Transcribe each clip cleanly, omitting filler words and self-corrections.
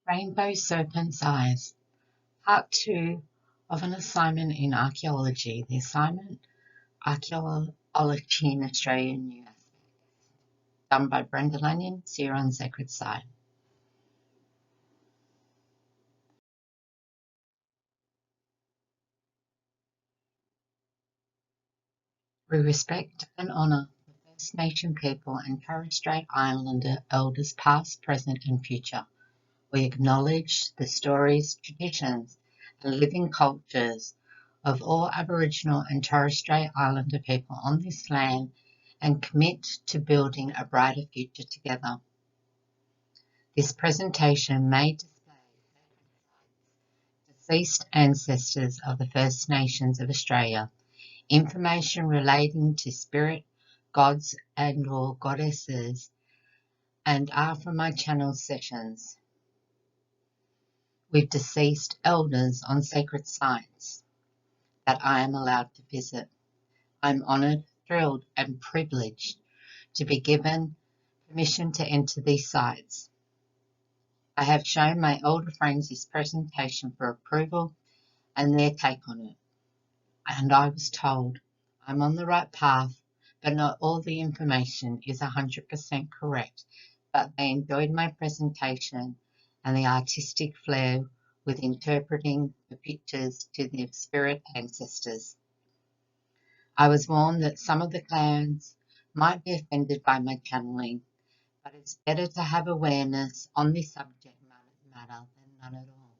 Rainbow Serpent's Eyes, Part 2 of an assignment in archaeology. The assignment, Archaeology in Australia and New Aspects, done by Brenda Lanyon, Seer on Sacred Site. We respect and honour the First Nation people and Torres Strait Islander elders past, present and future. We acknowledge the stories, traditions and living cultures of all Aboriginal and Torres Strait Islander people on this land and commit to building a brighter future together. This presentation may display deceased ancestors of the First Nations of Australia, information relating to spirit, gods and or goddesses, and are from my channel sessions with deceased elders on sacred sites that I am allowed to visit. I'm honoured, thrilled and privileged to be given permission to enter these sites. I have shown my older friends this presentation for approval and their take on it, and I was told I'm on the right path, but not all the information is 100% correct, but they enjoyed my presentation and the artistic flair with interpreting the pictures to their spirit ancestors. I was warned that some of the clans might be offended by my channeling, but it's better to have awareness on this subject matter than none at all.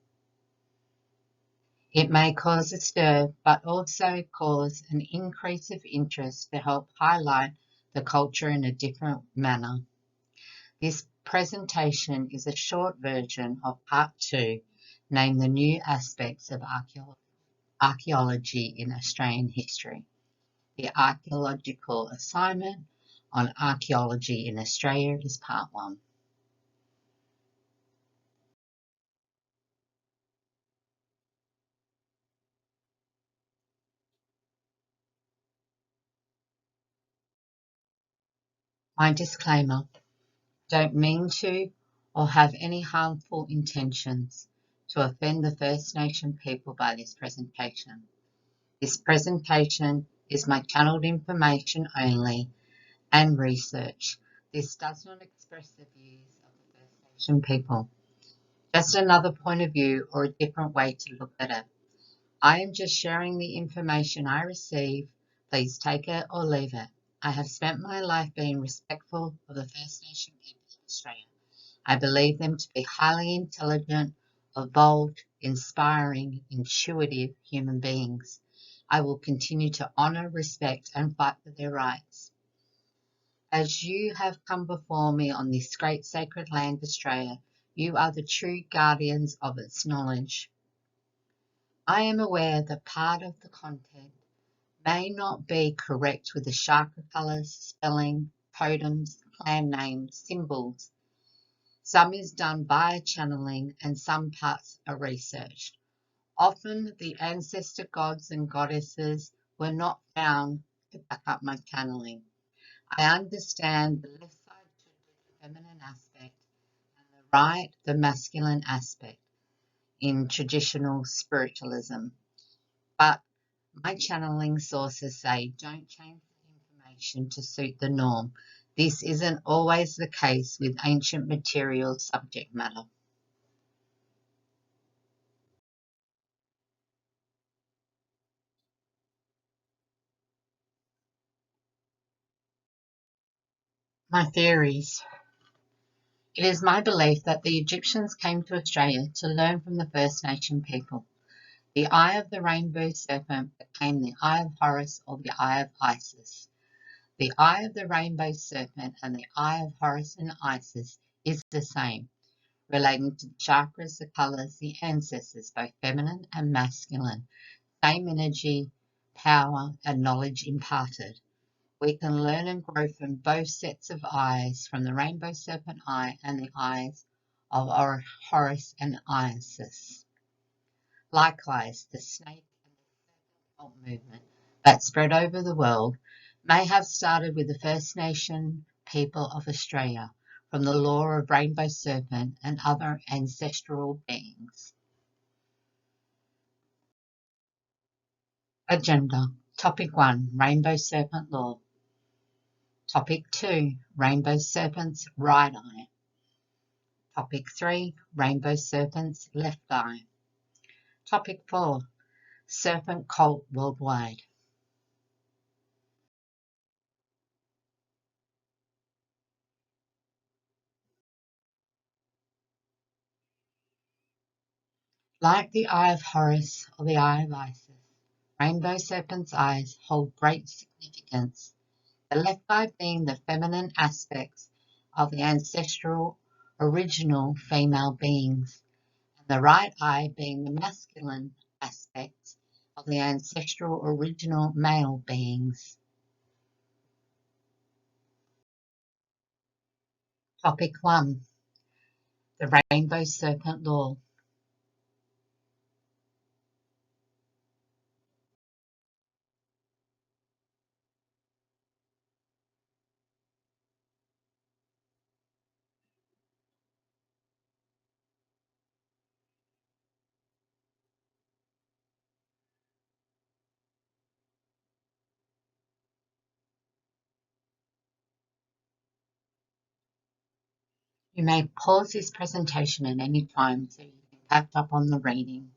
It may cause a stir, but also cause an increase of interest to help highlight the culture in a different manner. This presentation is a short version of Part 2, named The New Aspects of Archaeology in Australian History. The archaeological assignment on archaeology in Australia is Part 1. My disclaimer: don't mean to or have any harmful intentions to offend the First Nation people by this presentation. This presentation is my channeled information only and research. This does not express the views of the First Nation people. Just another point of view or a different way to look at it. I am just sharing the information I receive. Please take it or leave it. I have spent my life being respectful of the First Nation people of Australia. I believe them to be highly intelligent, evolved, inspiring, intuitive human beings. I will continue to honour, respect and fight for their rights. As you have come before me on this great sacred land, Australia, you are the true guardians of its knowledge. I am aware that part of the content may not be correct with the chakra colours, spelling, totems, clan names, symbols. Some is done via channeling and some parts are researched. Often the ancestor gods and goddesses were not found to back up my channeling. I understand the left side to the feminine aspect and the right, the masculine aspect in traditional spiritualism. But my channeling sources say don't change the information to suit the norm. This isn't always the case with ancient material subject matter. My theories. It is my belief that the Egyptians came to Australia to learn from the First Nation people. The eye of the rainbow serpent became the eye of Horus or the eye of Isis. The eye of the rainbow serpent and the eye of Horus and Isis is the same, relating to the chakras, the colours, the ancestors, both feminine and masculine, same energy, power and knowledge imparted. We can learn and grow from both sets of eyes, from the rainbow serpent eye and the eyes of Horus and Isis. Likewise, the snake and the serpent movement that spread over the world may have started with the First Nation people of Australia, from the lore of Rainbow Serpent and other ancestral beings. Agenda. Topic 1. Rainbow Serpent lore. Topic 2. Rainbow Serpent's right eye. Topic 3. Rainbow Serpent's left eye. Topic 4. Serpent cult worldwide. Like the eye of Horus or the eye of Isis, Rainbow Serpent's eyes hold great significance, the left eye being the feminine aspects of the ancestral original female beings, and the right eye being the masculine aspects of the ancestral original male beings. Topic 1. The Rainbow Serpent Law. You may pause this presentation at any time so you can catch up on the reading.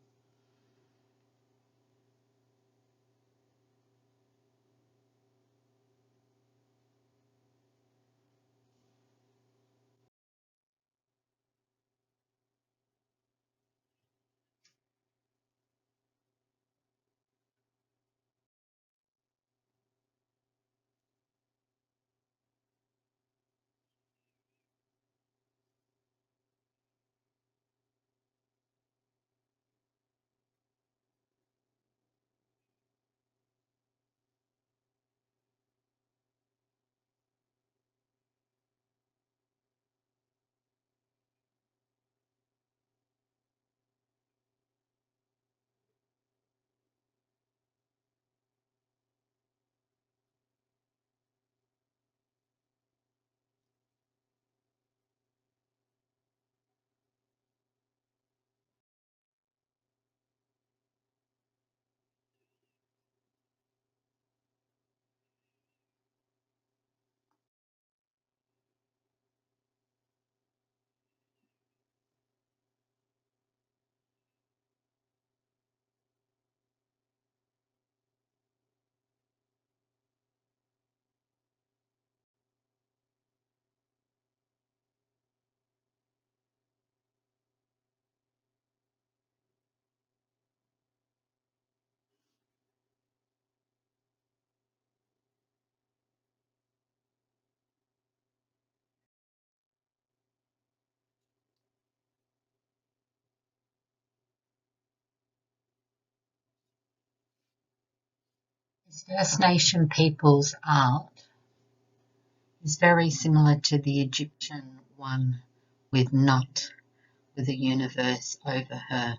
First Nation people's art is very similar to the Egyptian one with Nut, with the universe over her.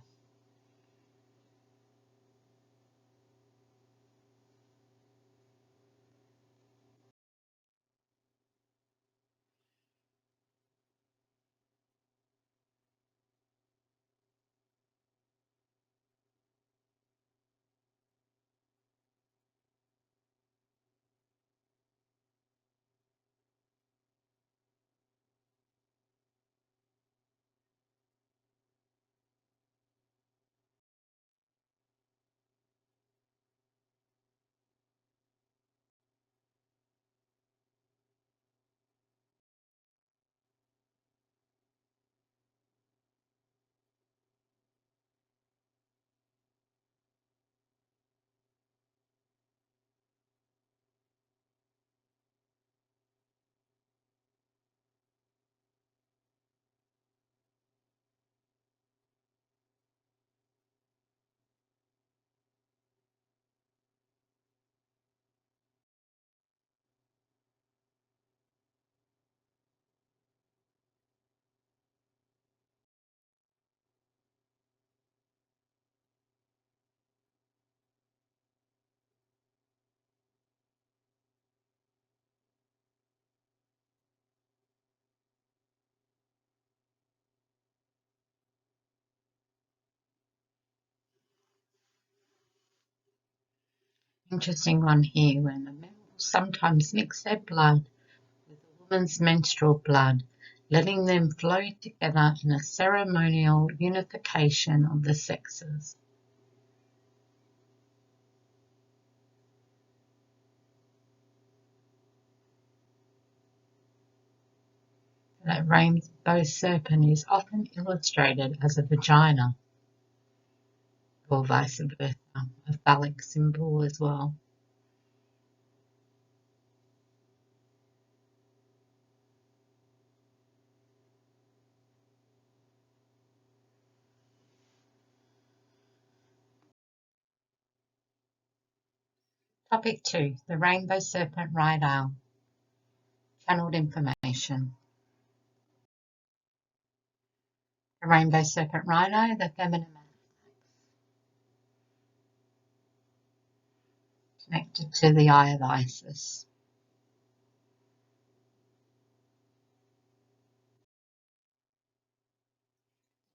Interesting one here, when the males sometimes mix their blood with the woman's menstrual blood, letting them flow together in a ceremonial unification of the sexes. That rainbow serpent is often illustrated as a vagina, or vice versa, a phallic symbol as well. Topic 2. The rainbow serpent ride owl. Channeled information. The rainbow serpent rhino, the feminine connected to the eye of Isis.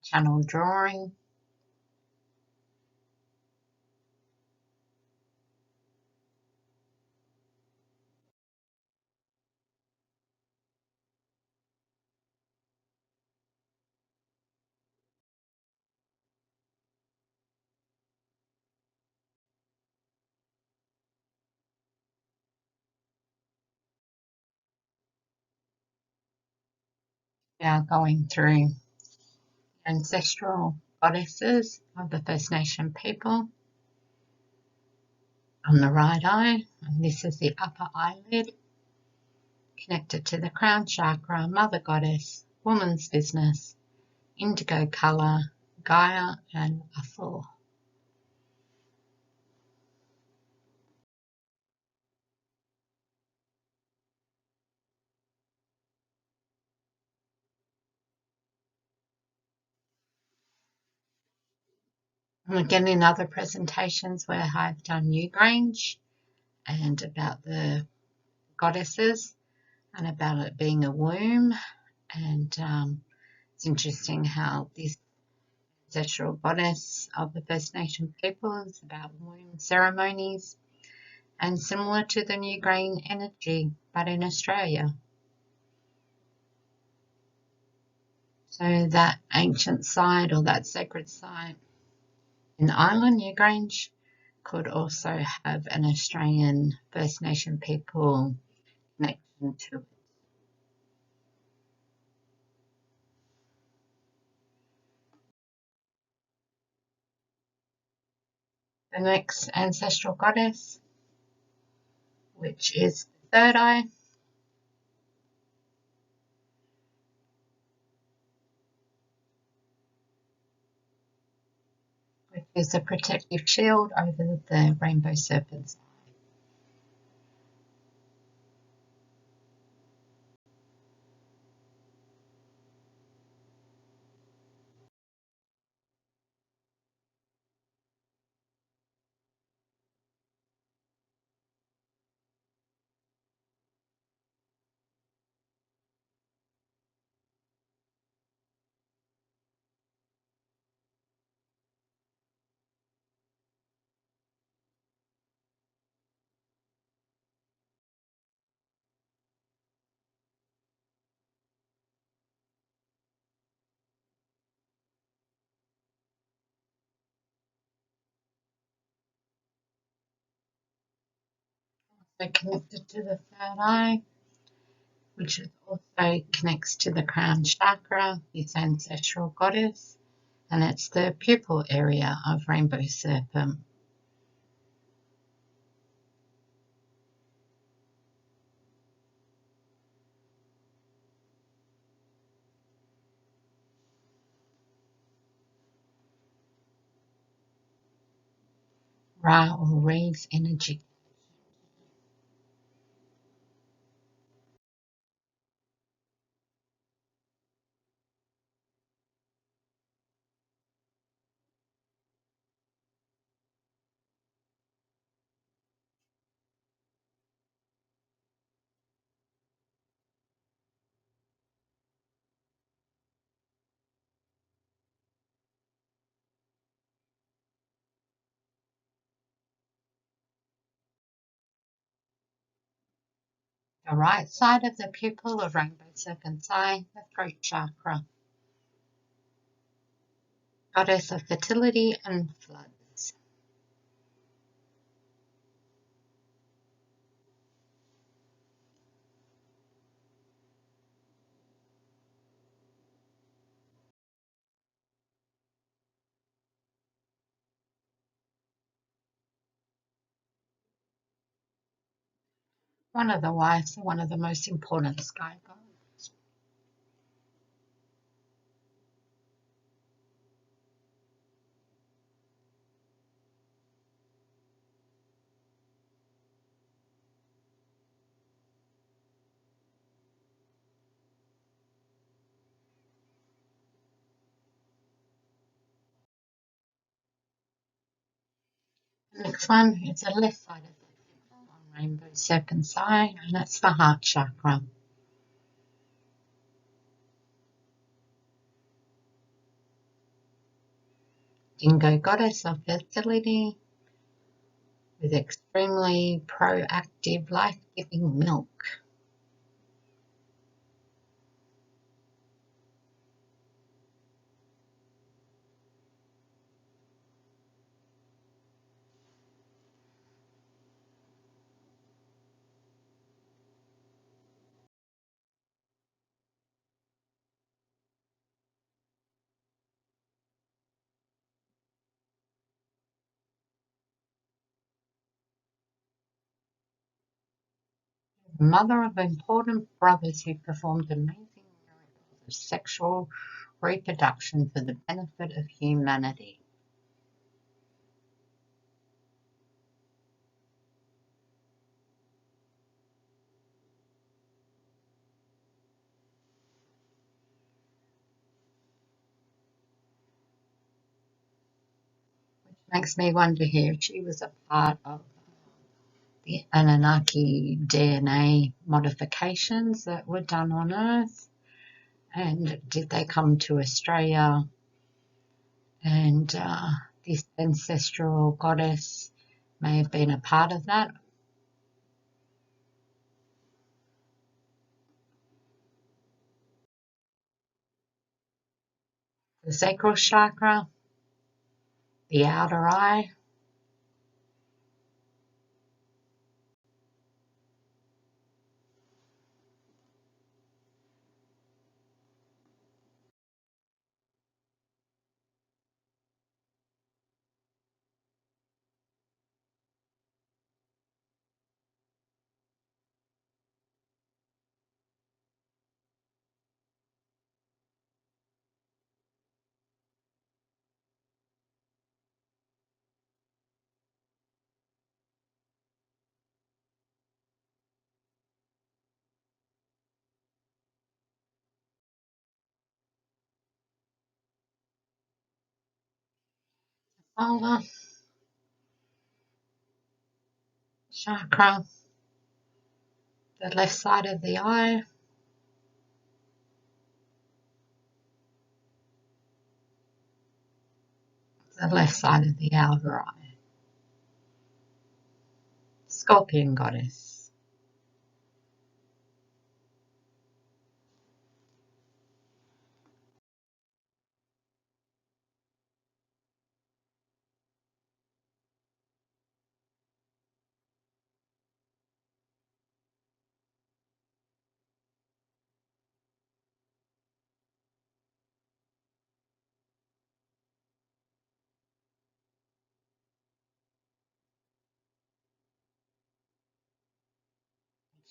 Channel drawing. Now going through ancestral goddesses of the First Nation people. On the right eye, and this is the upper eyelid, connected to the crown chakra, mother goddess, woman's business, indigo colour, Gaia and Athor. And again, in other presentations where I've done Newgrange and about the goddesses and about it being a womb, and it's interesting how this ancestral goddess of the First Nation people is about womb ceremonies and similar to the Newgrange energy, but in Australia. So that ancient site or that sacred site in Ireland, Newgrange, could also have an Australian First Nation people connection to it. The next ancestral goddess, which is the third eye, which is a protective shield over the rainbow serpent's eye. So connected to the third eye, which is also connects to the crown chakra, this ancestral goddess, and it's the pupil area of rainbow serpent. Ra or Re's energy. The right side of the pupil of rainbow serpent's eye, the throat chakra, goddess of fertility and floods. One of the wives, one of the most important sky gods. The next one is the left side of the pupil on rainbow serpent's eye, and that's the heart chakra. Dingo, goddess of fertility, with extremely proactive, life-giving milk. Mother of important brothers who performed amazing miracles of sexual reproduction for the benefit of humanity. Which makes me wonder here if she was a part of the Anunnaki DNA modifications that were done on Earth, and did they come to Australia, and this ancestral goddess may have been a part of that. The sacral chakra, the outer eye, ulnar chakra, the left side of the eye, the left side of the outer eye. Scorpion goddess.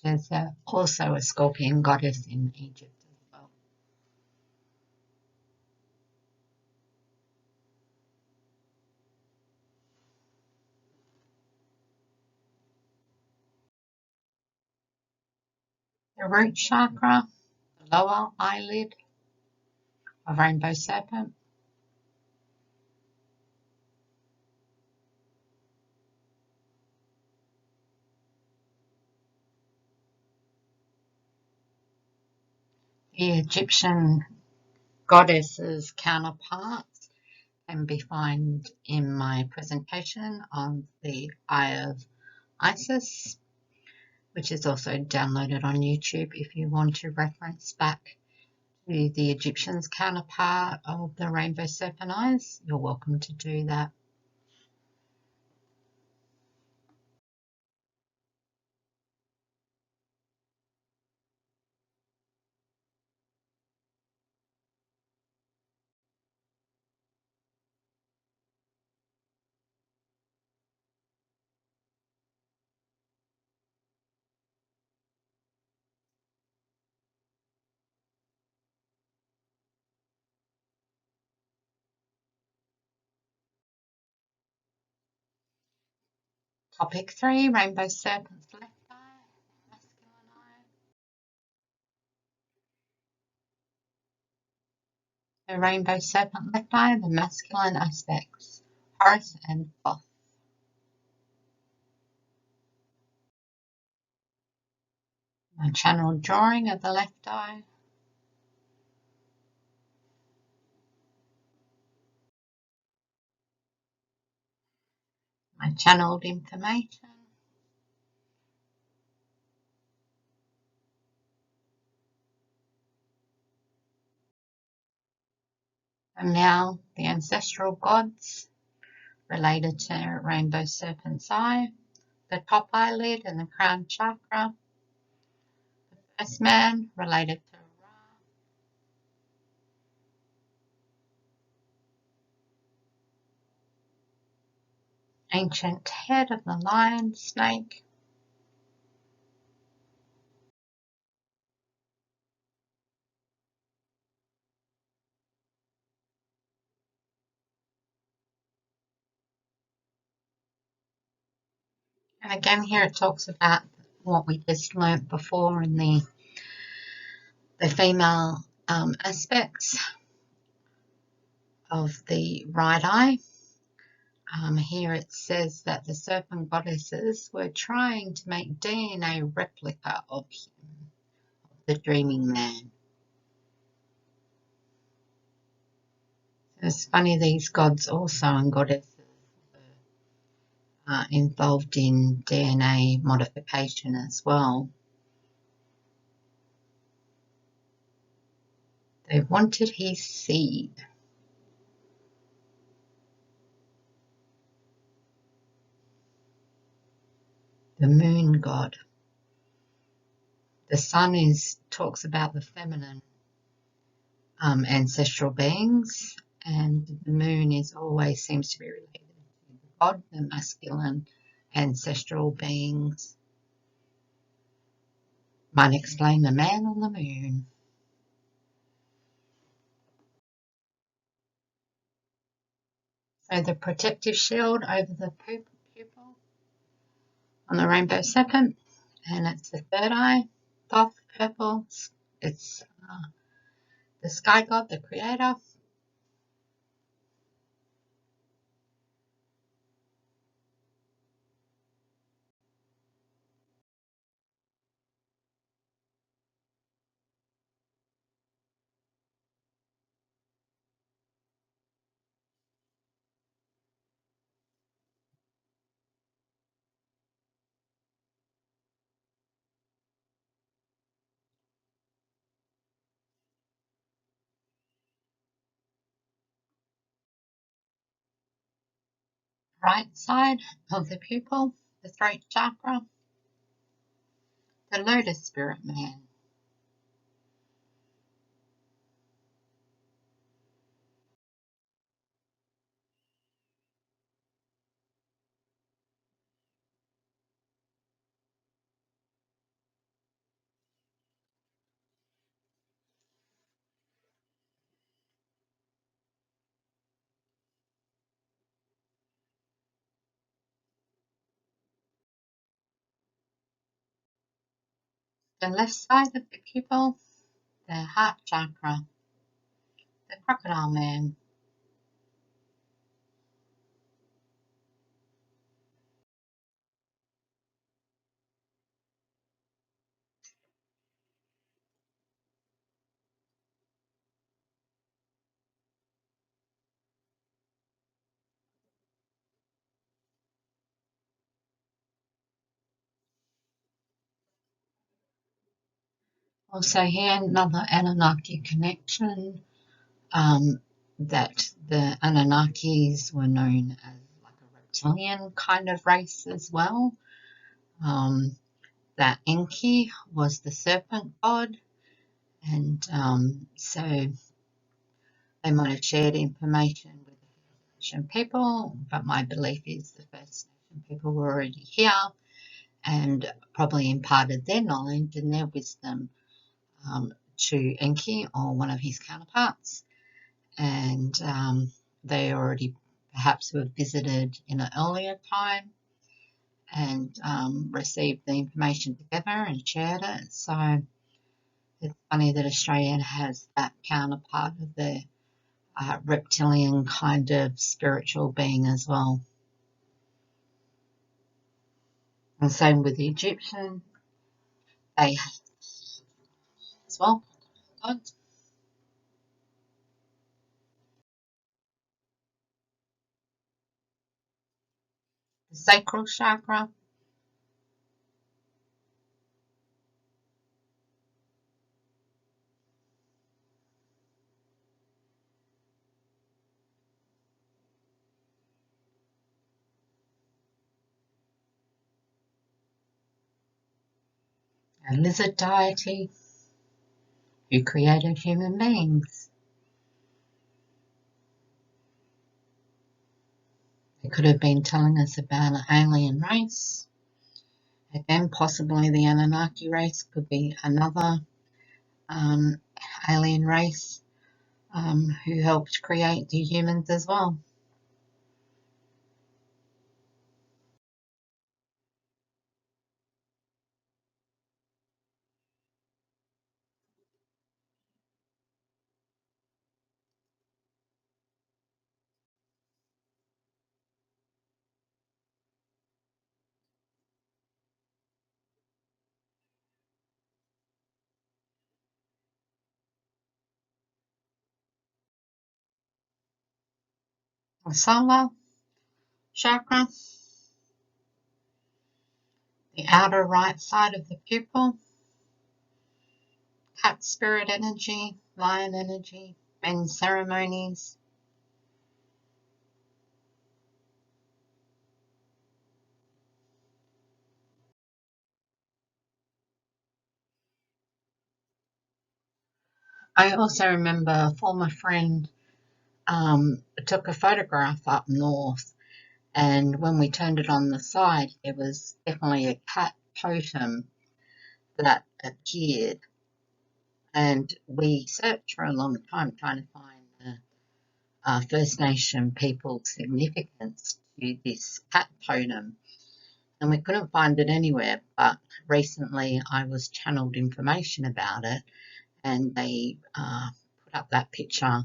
There's also a scorpion goddess in Egypt as well. The root chakra, the lower eyelid of rainbow serpent. The Egyptian goddesses counterparts can be found in my presentation on the Eye of Isis, which is also downloaded on YouTube if you want to reference back to the Egyptians' counterpart of the rainbow serpent eyes. You're welcome to do that. Topic 3, rainbow serpent's left eye, masculine eye. The rainbow serpent left eye, the masculine aspects, Horus and Thoth. My channel drawing of the left eye. My channeled information. And now the ancestral gods related to rainbow serpent's eye, the top eyelid and the crown chakra. The first man related to Ra. Ancient head of the lion snake. And again here it talks about what we just learnt before in the female aspects of the right eye. Here it says that the serpent goddesses were trying to make DNA replica of him, the dreaming man. It's funny, these gods also and goddesses are involved in DNA modification as well. They wanted his seed. The moon god. The sun talks about the feminine ancestral beings, and the moon always seems to be related to the god, the masculine ancestral beings. Might explain the man on the moon. So the protective shield over the pupil on the rainbow serpent, and it's the third eye, Thoth, purple. It's the sky god, the creator. Right side of the pupil, the throat chakra, the lotus spirit man. The left side of the pupil, the heart chakra, the crocodile man. Also here, another Anunnaki connection, that the Anunnakis were known as like a reptilian kind of race as well. That Enki was the serpent god, and so they might have shared information with the First Nation people, but my belief is the First Nation people were already here and probably imparted their knowledge and their wisdom to Enki or one of his counterparts, and they already perhaps were visited in an earlier time and received the information together and shared it. So it's funny that Australia has that counterpart of the reptilian kind of spiritual being as well. And same with the Egyptian, they have as well. The sacral chakra, a lizard deity who created human beings. They could have been telling us about an alien race. Again, possibly the Anunnaki race could be another alien race who helped create the humans as well. The solar chakra, the outer right side of the pupil, cat spirit energy, lion energy, men's ceremonies. I also remember a former friend took a photograph up north, and when we turned it on the side, it was definitely a cat totem that appeared. And we searched for a long time trying to find the First Nation people's significance to this cat totem, and we couldn't find it anywhere. But recently I was channeled information about it, and they put up that picture,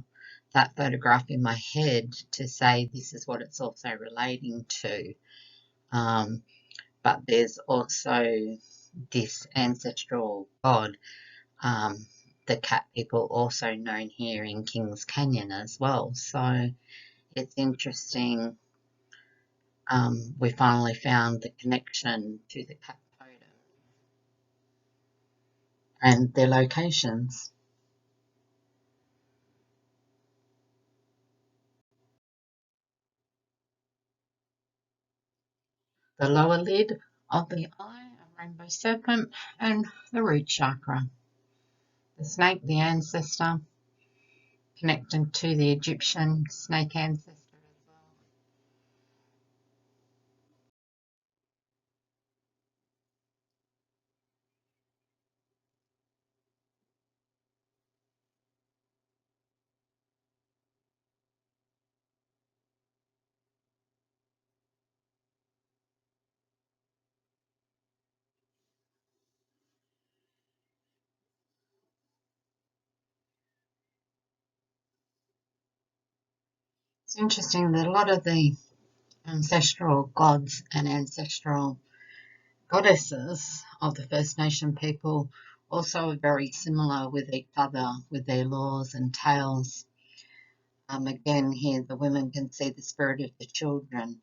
that photograph in my head to say this is what it's also relating to. But there's also this ancestral god, the cat people, also known here in Kings Canyon as well. So it's interesting. We finally found the connection to the cat totem and their locations. The lower lid of the eye, a rainbow serpent, and the root chakra. The snake, the ancestor, connected to the Egyptian snake ancestor as well. It's interesting that a lot of the ancestral gods and ancestral goddesses of the First Nation people also are very similar with each other, with their laws and tales. Again, here the women can see the spirit of the children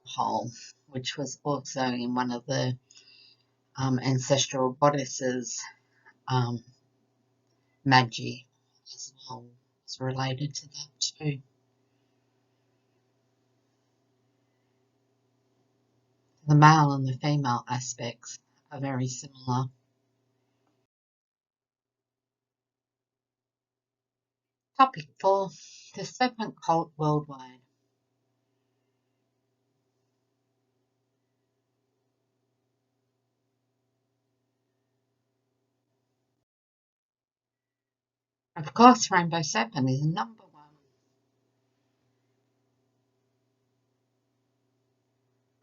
whole, which was also in one of the ancestral goddesses um, Magi as well is related to that too. The male and the female aspects are very similar. Topic 4. The serpent cult worldwide. Of course, rainbow serpent is number one.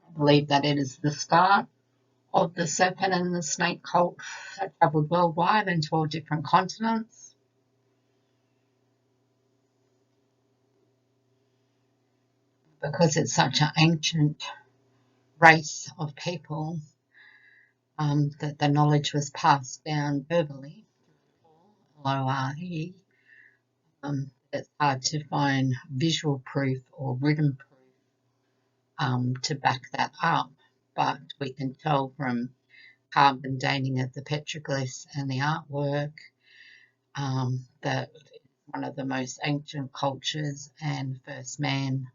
I believe that it is the start of the serpent and the snake cult that travelled worldwide into all different continents. Because it's such an ancient race of people, that the knowledge was passed down verbally, LORE. It's hard to find visual proof or written proof to back that up, but we can tell from carbon dating of the petroglyphs and the artwork that one of the most ancient cultures and first man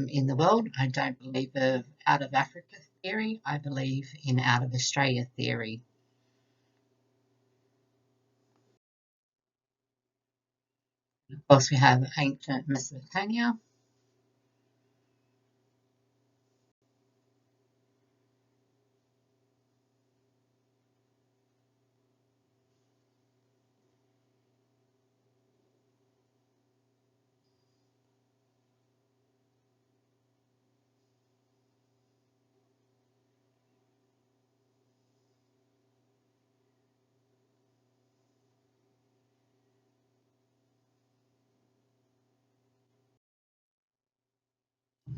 in the world. I don't believe of out of Africa theory. I believe in out of Australia theory. Of course, we have ancient Mesopotamia.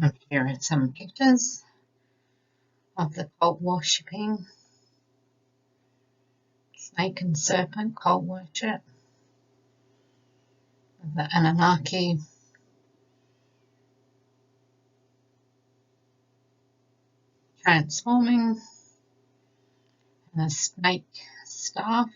And here are some pictures of the cult worshipping, snake and serpent cult worship, the anunnaki, transforming, and the snake staff.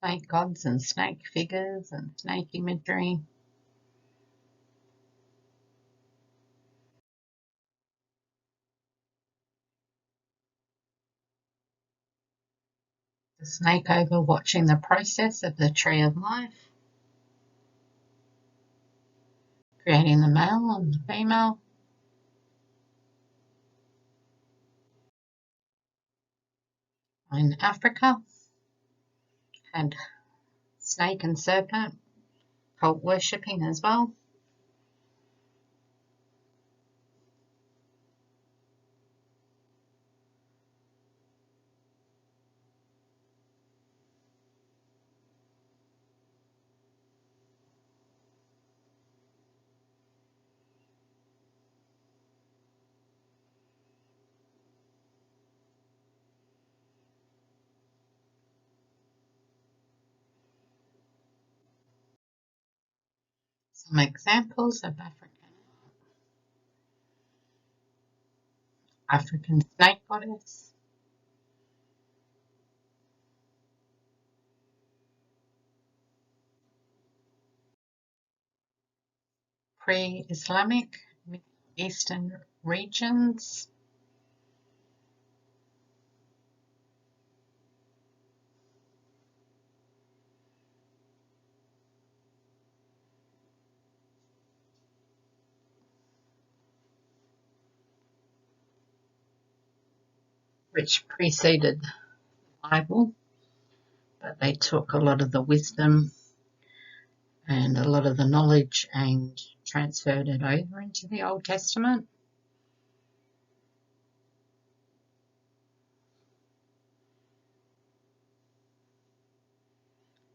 Snake gods and snake figures and snake imagery. The snake over watching the process of the tree of life, creating the male and the female. In Africa, and snake and serpent cult worshipping as well. Some examples of African snake goddess, pre-Islamic Middle Eastern regions, which preceded the Bible, but they took a lot of the wisdom and a lot of the knowledge and transferred it over into the Old Testament.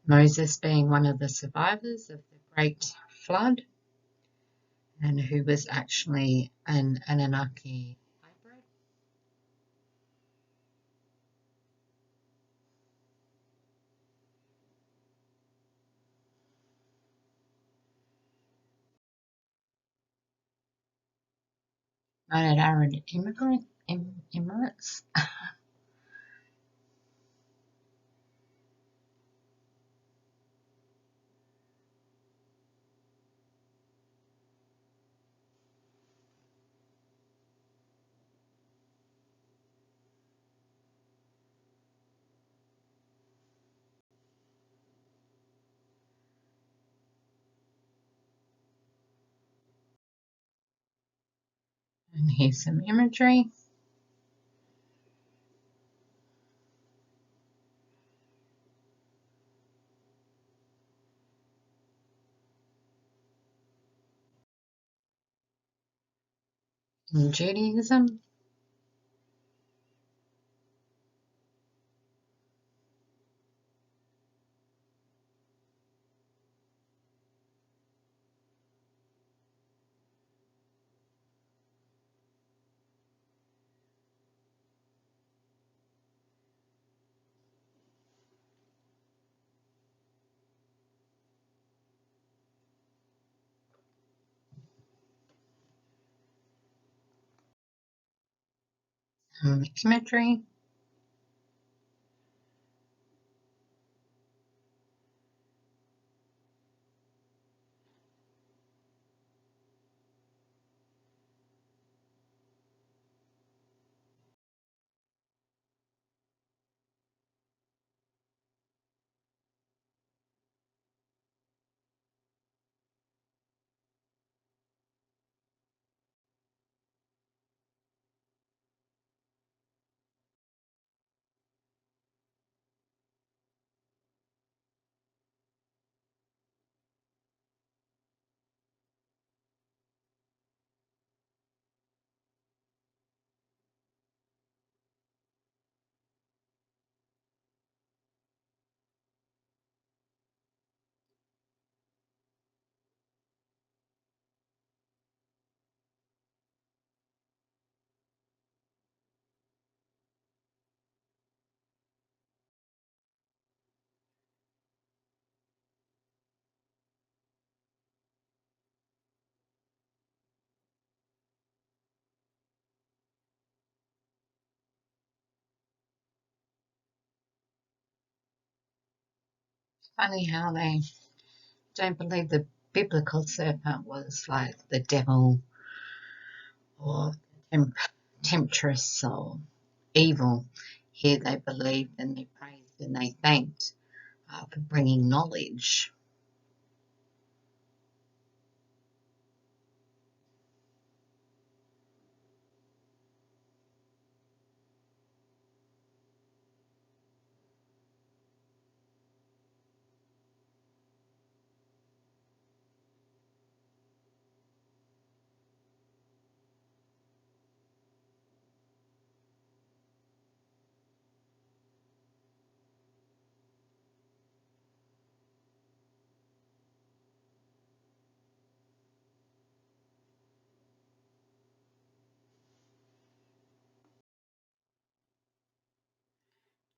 Moses being one of the survivors of the Great Flood, and who was actually an Anunnaki hybrid. United Arab Emirates. And here's some imagery. In Judaism. Imagery. Funny how they don't believe the biblical serpent was like the devil or temptress or evil. Here they believed and they praised and they thanked for bringing knowledge.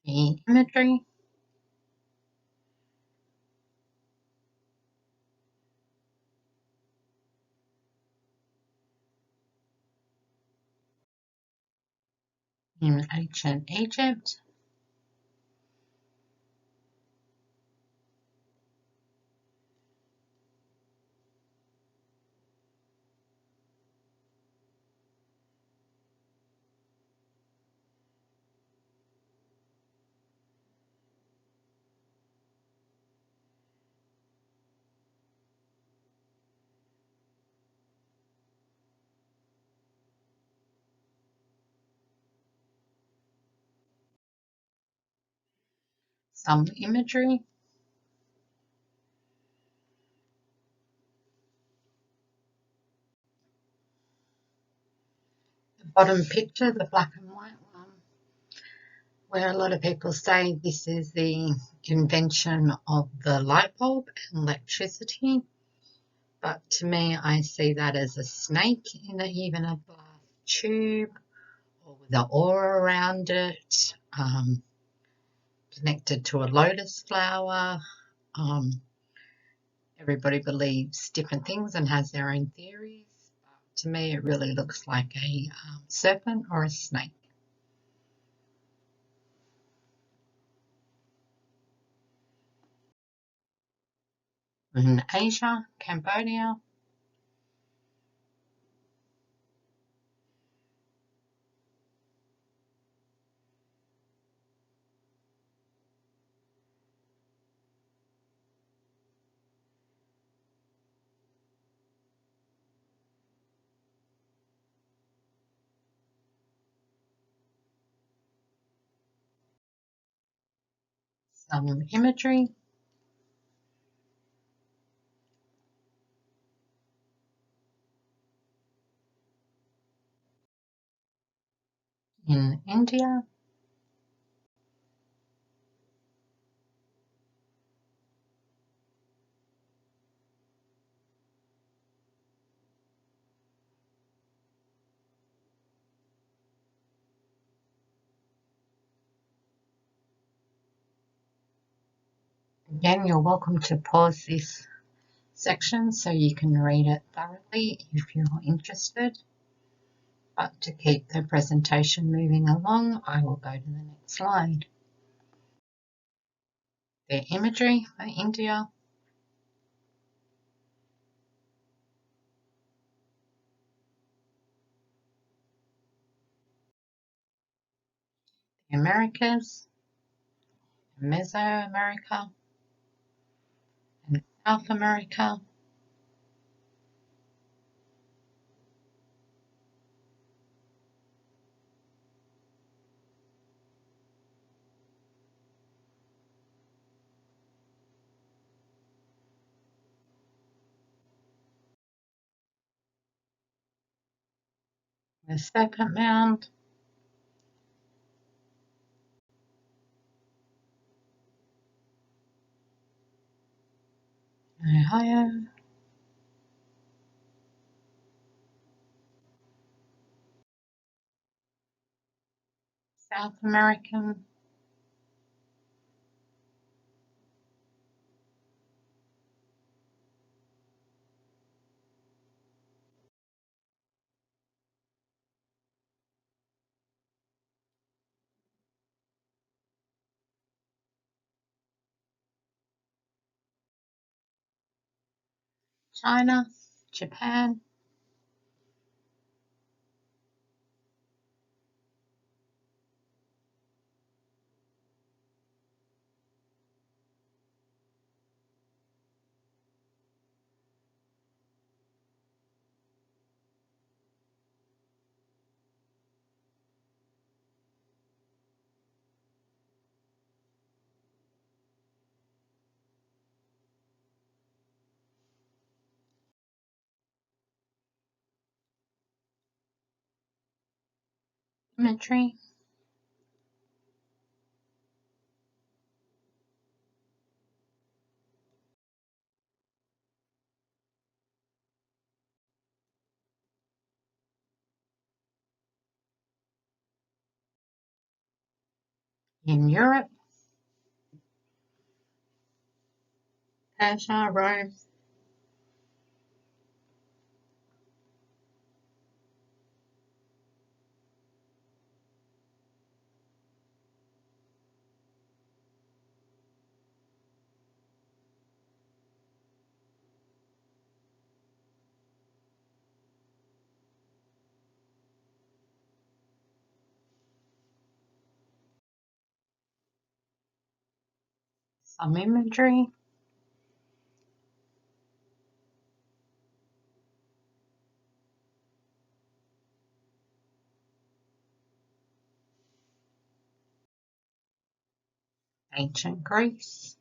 The imagery. In ancient Egypt. Some imagery. The bottom picture, the black and white one, where a lot of people say this is the invention of the light bulb and electricity. But to me, I see that as a snake in even a glass tube or with an aura around it, connected to a lotus flower. Everybody believes different things and has their own theories. To me, it really looks like a serpent or a snake. In Asia, Cambodia, some imagery. In India, again, you're welcome to pause this section so you can read it thoroughly if you're interested. But to keep the presentation moving along, I will go to the next slide. The imagery for India. The Americas, Mesoamerica, and South America. The Serpent Mound, Ohio, South American, China, Japan, imagery, in Europe, Persia, Rome, some imagery, ancient Greece,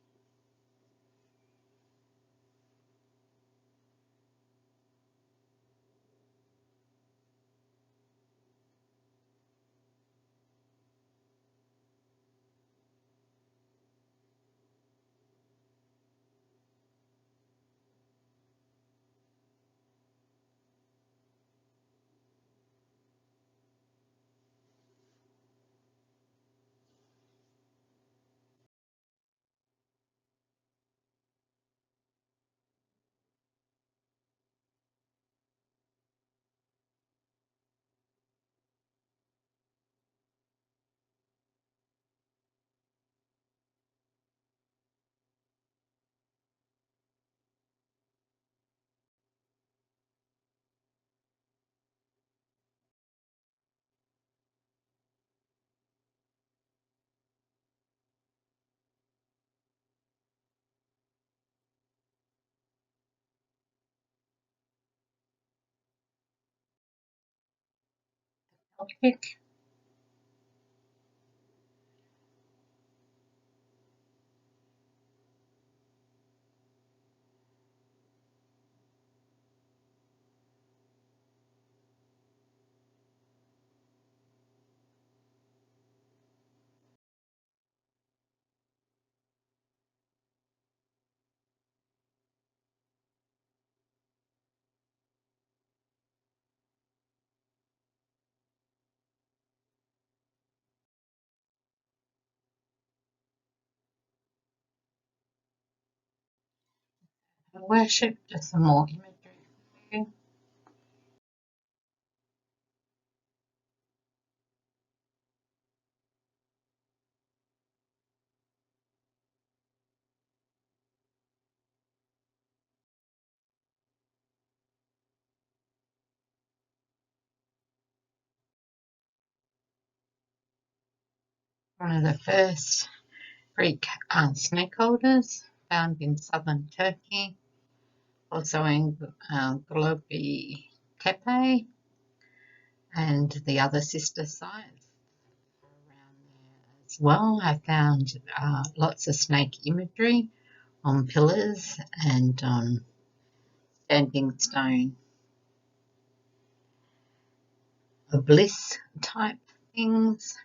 topic. Worship, just some more imagery for you. One of the first Greek snake holders found in southern Turkey, also in Globi Tepe, and the other sister sites around there as well. I found lots of snake imagery on pillars and on standing stone obelisk type things,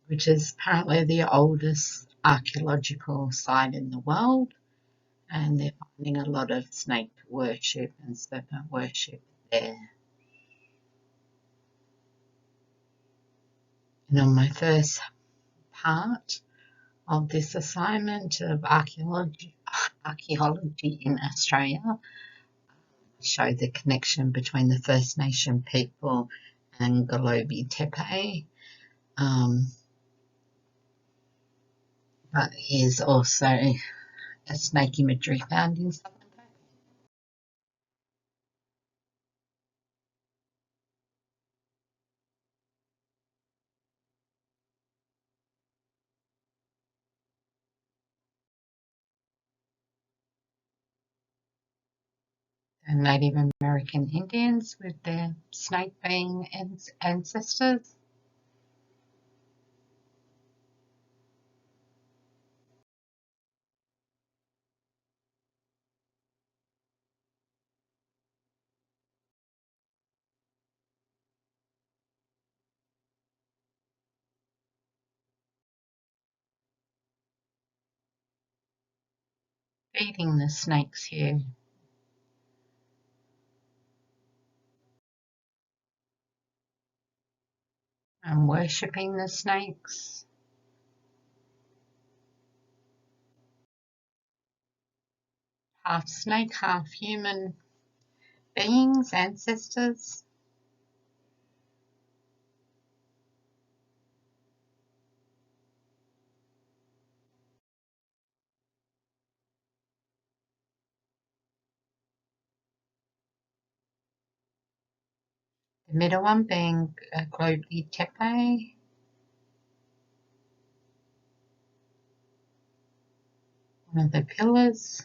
which is apparently the oldest archaeological site in the world, and they're finding a lot of snake worship and serpent worship there. And on my first part of this assignment of archaeology in Australia, I showed the connection between the First Nation people and Globi Tepe. But here's also a snake imagery found in southern Turkey. The Native American Indians with their snake being ancestors. Feeding the snakes here. And worshipping the snakes. Half snake, half human beings, ancestors. The middle one being Globi Tepe. One of the pillars.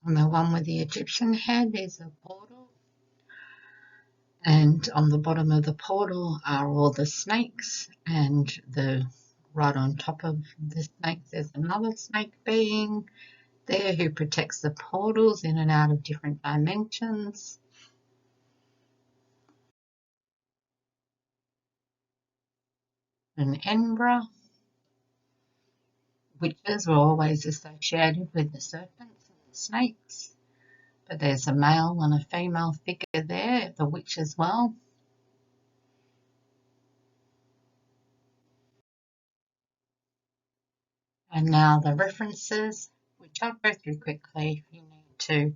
And the one with the Egyptian head is a portal. And on the bottom of the portal are all the snakes, and right on top of the snakes there's another snake being there who protects the portals in and out of different dimensions. And Enbra, witches were always associated with the serpents and the snakes, but there's a male and a female figure there, the witch as well. And now the references, which I'll go through quickly. If you need to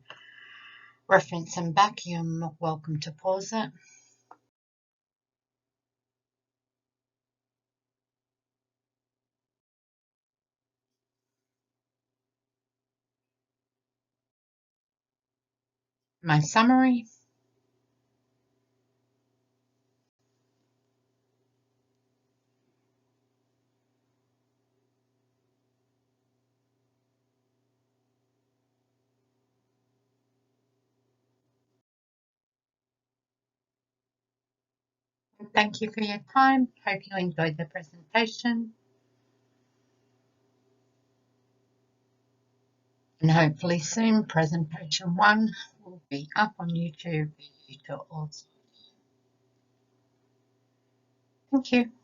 reference them back, you're welcome to pause it. My summary: Thank you for your time. Hope you enjoyed the presentation. And hopefully soon, presentation 1 will be up on YouTube for you to also. Thank you.